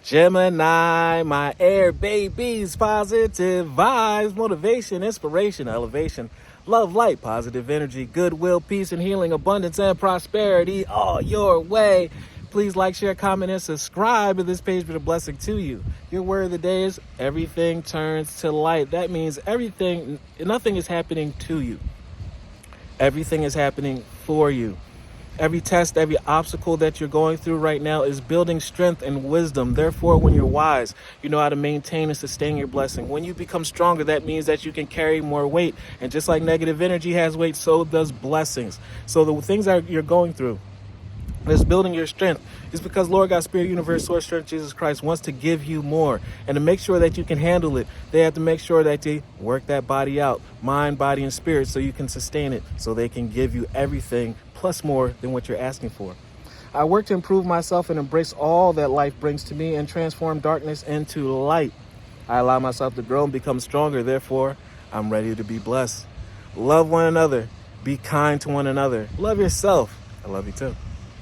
Gemini, my air babies, positive vibes, motivation, inspiration, elevation, love, light, positive energy, goodwill, peace, and healing, abundance, and prosperity all your way. Please like, share, comment, and subscribe to this page for the blessing to you. Your word of the day is everything turns to light. That means nothing is happening to you. Everything is happening for you. Every test, every obstacle that you're going through right now is building strength and wisdom. Therefore, when you're wise, you know how to maintain and sustain your blessing. When you become stronger, that means that you can carry more weight. And just like negative energy has weight, so does blessings. So the things that you're going through, that's building your strength, is because Lord God, Spirit, Universe, Source, Strength, Jesus Christ wants to give you more. And to make sure that you can handle it, they have to make sure that they work that body out, mind, body, and spirit, so you can sustain it, so they can give you everything plus more than what you're asking for. I work to improve myself and embrace all that life brings to me and transform darkness into light. I allow myself to grow and become stronger. Therefore, I'm ready to be blessed. Love one another. Be kind to one another. Love yourself. I love you too.